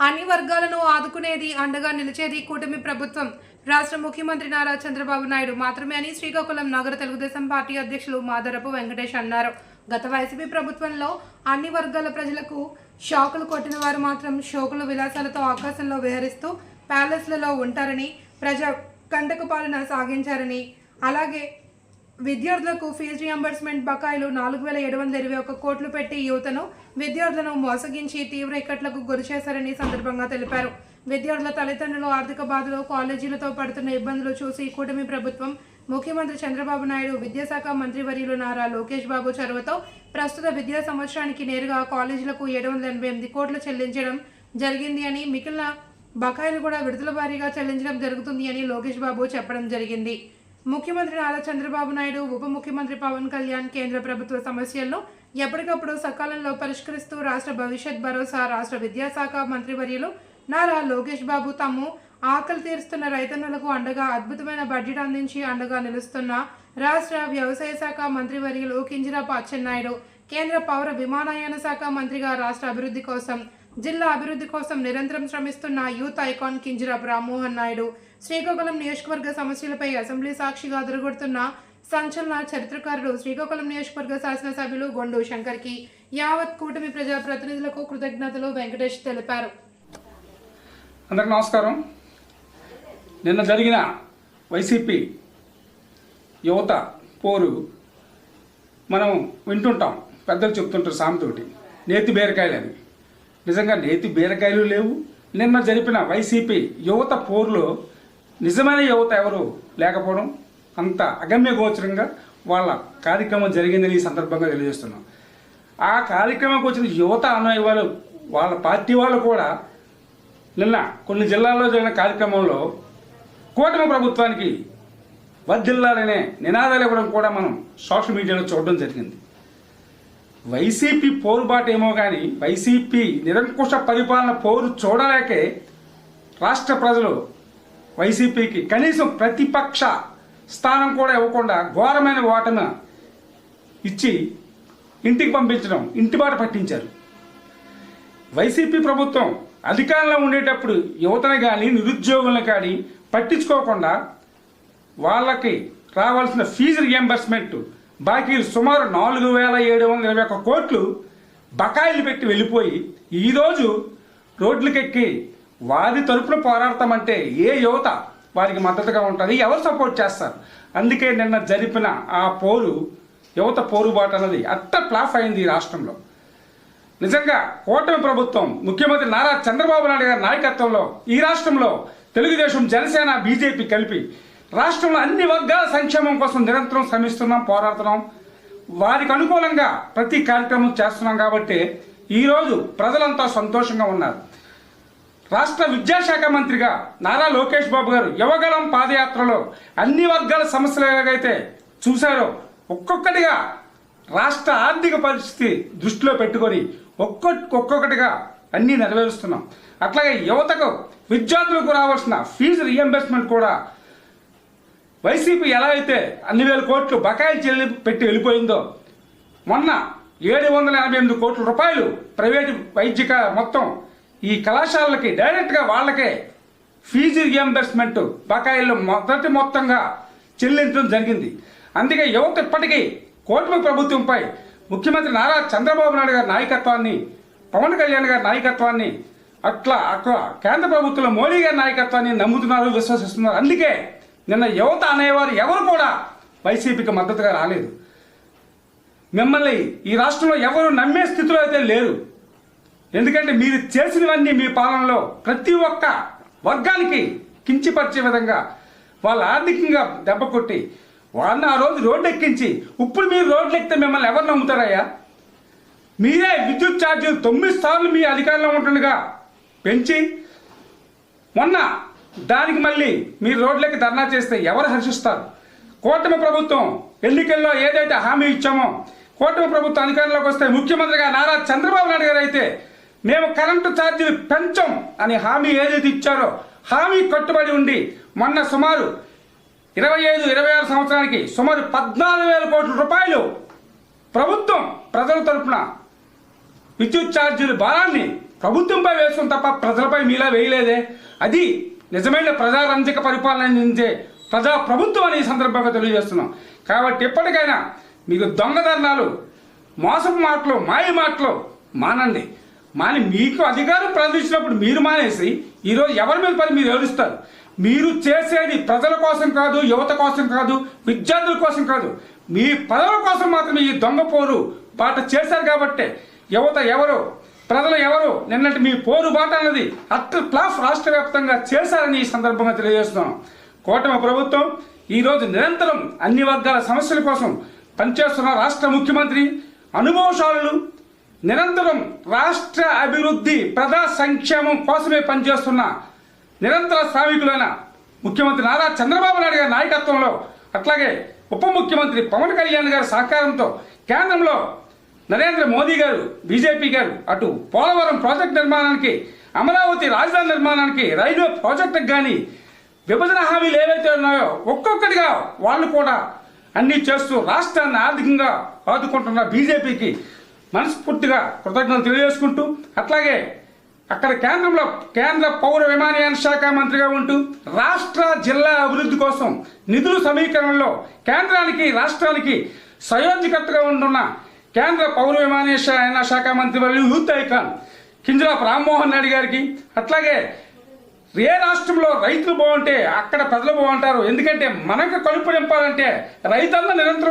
అన్ని వర్గాలను ఆదుకునేది, అండగా నిలిచేది కూటమి ప్రభుత్వం. రాష్ట్ర ముఖ్యమంత్రి నారా చంద్రబాబు నాయుడు మాత్రమే అని శ్రీకాకుళం నగర తెలుగుదేశం పార్టీ అధ్యక్షులు మాదరపు వెంకటేష్ అన్నారు. గత వైసీపీ ప్రభుత్వంలో అన్ని వర్గాల ప్రజలకు షాకులు కొట్టిన వారు మాత్రం షోకుల విలాసాలతో ఆకాశంలో విహరిస్తూ ప్యాలెస్లలో ఉంటారని, ప్రజా కంటక పాలన సాగించారని, అలాగే విద్యార్థులకు ఫీజు రియంబర్స్మెంట్ బకాయిలు 4,721 కోట్లు పెట్టి యువతను, విద్యార్థులను మోసగించి తీవ్ర ఇక్కట్లకు గురి చేశారని సందర్భంగా తెలిపారు. విద్యార్థుల తల్లిదండ్రులు ఆర్థిక బాధలు, కాలేజీలతో పడుతున్న ఇబ్బందులు చూసి కూటమి ప్రభుత్వం, ముఖ్యమంత్రి చంద్రబాబు నాయుడు, విద్యాశాఖ మంత్రివర్యులు నారా లోకేష్ బాబు చొరవతో ప్రస్తుత విద్యా సంవత్సరానికి నేరుగా కాలేజీలకు 788 కోట్లు చెల్లించడం జరిగింది అని, మిగిలిన బకాయిలు కూడా విడుదల వారీగా చెల్లించడం జరుగుతుంది అని లోకేష్ బాబు చెప్పడం జరిగింది. ముఖ్యమంత్రి నారా చంద్రబాబు నాయుడు, ఉప ముఖ్యమంత్రి పవన్ కళ్యాణ్ కేంద్ర ప్రభుత్వ సమస్యలను ఎప్పటికప్పుడు సకాలంలో పరిష్కరిస్తూ రాష్ట్ర భవిష్యత్ భరోసా, రాష్ట్ర విద్యాశాఖ మంత్రివర్యులు నారా లోకేష్ బాబు తాము ఆకలి తీరుస్తున్న రైతన్నులకు అండగా అద్భుతమైన బడ్జెట్ అందించి అండగా నిలుస్తున్న రాష్ట్ర వ్యవసాయ శాఖ మంత్రివర్యులు కింజరాపు అచ్చెన్నాయుడు, కేంద్ర పౌర విమానయాన శాఖ మంత్రిగా రాష్ట్ర అభివృద్ధి కోసం, జిల్లా అభివృద్ధి కోసం నిరంతరం శ్రమిస్తున్న యూత్ ఐకాన్ కింజరాపు రామ్మోహన్ నాయుడు, శ్రీకాకుళం నియోజకవర్గ సమస్యలపై అసెంబ్లీ సాక్షిగా అదరగొడుతున్న సంచలన చరిత్రకారుడు, శ్రీకాకుళం నియోజకవర్గ శాసనసభ్యులు గొండు శంకర్కి యావత్ కూటమి ప్రజా ప్రతినిధులకు కృతజ్ఞతలు వెంకటేష్ తెలిపారు. అందరికీ నమస్కారం. నిన్న జరిగిన వైసీపీ యువత పోరు మనం వింటుంటాం. పెద్దలు చెప్తుంటారు సామెతోటి, నేతి బీరకాయలని. నిజంగా నేతి బీరకాయలు లేవు. నిన్న జరిపిన వైసీపీ యువత పోరులో నిజమైన యువత ఎవరు లేకపోవడం, అంత అగమ్య గోచరంగా వాళ్ళ కార్యక్రమం జరిగిందని ఈ సందర్భంగా తెలియజేస్తున్నాం. ఆ కార్యక్రమంకి వచ్చిన యువత అనే వాళ్ళు, వాళ్ళ పార్టీ వాళ్ళు కూడా నిన్న కొన్ని జిల్లాల్లో జరిగిన కార్యక్రమంలో కూటమి ప్రభుత్వానికి వర్ధిల్లాలనే నినాదాలు ఇవ్వడం కూడా మనం సోషల్ మీడియాలో చూడడం జరిగింది. వైసీపీ పోరుబాటు ఏమో కానీ వైసీపీ నిరంకుశ పరిపాలన పోరు చూడలేకే రాష్ట్ర ప్రజలు వైసీపీకి కనీసం ప్రతిపక్ష స్థానం కూడా ఇవ్వకుండా ఘోరమైన ఓటమి ఇచ్చి ఇంటికి పంపించడం, ఇంటిబాట పట్టించారు. వైసీపీ ప్రభుత్వం అధికారంలో ఉండేటప్పుడు యువతను కానీ నిరుద్యోగులను కానీ పట్టించుకోకుండా వాళ్ళకి రావాల్సిన ఫీజు రియంబర్స్మెంట్ బాకీలు సుమారు 4,721 కోట్లు బకాయిలు పెట్టి వెళ్ళిపోయి ఈరోజు రోడ్లకెక్కి వారి తరపున పోరాడతామంటే ఏ యువత వారికి మద్దతుగా ఉంటుంది, ఎవరు సపోర్ట్ చేస్తారు? అందుకే నిన్న జరిపిన ఆ పోరు, యువత పోరుబాటు అన్నది అట్ట ఫ్లాప్ అయింది ఈ రాష్ట్రంలో. నిజంగా కూటమి ప్రభుత్వం, ముఖ్యమంత్రి నారా చంద్రబాబు నాయుడు గారి నాయకత్వంలో ఈ రాష్ట్రంలో తెలుగుదేశం, జనసేన, బీజేపీ కలిపి రాష్ట్రంలో అన్ని వర్గాల సంక్షేమం కోసం నిరంతరం శ్రమిస్తున్నాం, పోరాడుతున్నాం. వారికి అనుకూలంగా ప్రతి కార్యక్రమం చేస్తున్నాం. కాబట్టి ఈరోజు ప్రజలంతా సంతోషంగా ఉన్నారు. రాష్ట్ర విద్యాశాఖ మంత్రిగా నారా లోకేష్ బాబు గారు యువగలం పాదయాత్రలో అన్ని వర్గాల సమస్యలు ఎలాగైతే చూశారో ఒక్కొక్కటిగా రాష్ట్ర ఆర్థిక పరిస్థితి దృష్టిలో పెట్టుకొని ఒక్కొక్కటిగా అన్నీ నెరవేరుస్తున్నాం. అట్లాగే యువతకు, విద్యార్థులకు రావాల్సిన ఫీజు రియంబర్స్మెంట్ కూడా వైసీపీ ఎలా అయితే అన్ని వేల కోట్లు బకాయిలు పెట్టి వెళ్ళిపోయిందో, మొన్న 788 కోట్ల రూపాయలు ప్రైవేటు వైద్యక మొత్తం ఈ కళాశాలలకి డైరెక్ట్గా వాళ్ళకే ఫీజు రియంబర్స్మెంట్ బకాయిల్లో మొత్తంగా చెల్లించడం జరిగింది. అందుకే యువత ఇప్పటికీ కూటమి ప్రభుత్వంపై ముఖ్యమంత్రి నారా చంద్రబాబు నాయుడు గారి నాయకత్వాన్ని, పవన్ కళ్యాణ్ గారి నాయకత్వాన్ని, అట్లా కేంద్ర ప్రభుత్వంలో మోడీ గారి నాయకత్వాన్ని నమ్ముతున్నారు, విశ్వసిస్తున్నారు. అందుకే నిన్న యువత అనేవారు ఎవరు కూడా వైసీపీకి మద్దతుగా రాలేదు. మిమ్మల్ని ఈ రాష్ట్రంలో ఎవరు నమ్మే స్థితిలో అయితే లేరు. ఎందుకంటే మీరు చేసినవన్నీ మీ పాలనలో ప్రతి ఒక్క వర్గానికి కించిపరిచే విధంగా వాళ్ళు ఆర్థికంగా దెబ్బ కొట్టి వాళ్ళని ఆ రోజు రోడ్డు ఎక్కించి, ఇప్పుడు మీరు రోడ్లు ఎక్కితే మిమ్మల్ని ఎవరు నమ్ముతారయ్యా? మీరే విద్యుత్ ఛార్జీలు 9 సార్లు మీ అధికారంలో ఉంటుండగా పెంచి మొన్న దానికి మళ్ళీ మీరు రోడ్లకి ధర్నా చేస్తే ఎవరు హర్షిస్తారు? కూటమి ప్రభుత్వం ఎన్నికల్లో ఏదైతే హామీ ఇచ్చామో, కూటమి ప్రభుత్వం అధికారంలోకి వస్తే ముఖ్యమంత్రిగా నారా చంద్రబాబు నాయుడు గారు అయితే మేము కరెంటు ఛార్జీలు పెంచం అని హామీ ఏదైతే ఇచ్చారో హామీ కట్టుబడి ఉండి మొన్న సుమారు 25-26 సంవత్సరానికి సుమారు 14,000 కోట్ల రూపాయలు ప్రభుత్వం ప్రజల తరపున విద్యుత్ ఛార్జీల భారాన్ని ప్రభుత్వంపై వేసుకుని తప్ప ప్రజలపై మీలా వేయలేదే. అది నిజమైన ప్రజారంజక పరిపాలన అందించే ప్రజా ప్రభుత్వం అని ఈ సందర్భంగా తెలియజేస్తున్నాం. కాబట్టి ఎప్పటికైనా మీకు దొంగధర్నాలు, మోసపు మాటలు, మాయ మాటలు మానండి. మీకు అధికారం ప్రదర్శించినప్పుడు మీరు మానేసి ఈరోజు ఎవరి మీద పని మీరు ఏడుస్తారు. మీరు చేసేది ప్రజల కోసం కాదు, యువత కోసం కాదు, విద్యార్థుల కోసం కాదు, మీ పదవుల కోసం మాత్రమే ఈ దొంగ పోరు బాట చేశారు. కాబట్టి యువత ఎవరు, ప్రజలు ఎవరు నిన్నటి మీ పోరు బాట అన్నది అట్టర్ ప్లాఫ్ రాష్ట్ర వ్యాప్తంగా చేశారని ఈ సందర్భంగా తెలియజేస్తున్నాం. కూటమి ప్రభుత్వం ఈరోజు నిరంతరం అన్ని వర్గాల సమస్యల కోసం పనిచేస్తున్న రాష్ట్ర ముఖ్యమంత్రి, అనుభవశాలులు, నిరంతరం రాష్ట్ర అభివృద్ధి, ప్రజా సంక్షేమం కోసమే పనిచేస్తున్న నిరంతర శ్రామికులైన ముఖ్యమంత్రి నారా చంద్రబాబు నాయుడు గారి నాయకత్వంలో, అట్లాగే ఉప ముఖ్యమంత్రి పవన్ కళ్యాణ్ గారి సహకారంతో కేంద్రంలో నరేంద్ర మోదీ గారు, బీజేపీ గారు అటు పోలవరం ప్రాజెక్టు నిర్మాణానికి, అమరావతి రాజధాని నిర్మాణానికి, రైల్వే ప్రాజెక్టుకు కానీ విభజన హామీలు ఏవైతే ఉన్నాయో ఒక్కొక్కటిగా వాళ్ళు కూడా అన్నీ చేస్తూ రాష్ట్రాన్ని ఆర్థికంగా ఆదుకుంటున్న బీజేపీకి మనస్ఫూర్తిగా కృతజ్ఞతలు తెలియజేసుకుంటూ, అట్లాగే అక్కడ కేంద్రంలో కేంద్ర పౌర విమానయాన శాఖ మంత్రిగా ఉంటూ రాష్ట్ర జిల్లా అభివృద్ధి కోసం నిధుల సమీకరణలో కేంద్రానికి రాష్ట్రానికి సంయోజకర్తగా ఉంటున్న కేంద్ర పౌర విమానయాన శాఖ మంత్రి మరియు యూత్ ఐకాన్ కింజరాపు రామ్మోహన్ నాయుడు గారికి, అట్లాగే ఏ రాష్ట్రంలో రైతులు బాగుంటే అక్కడ ప్రజలు బాగుంటారు. ఎందుకంటే మనకు కలుపు నింపాలంటే రైతన్న నిరంతరం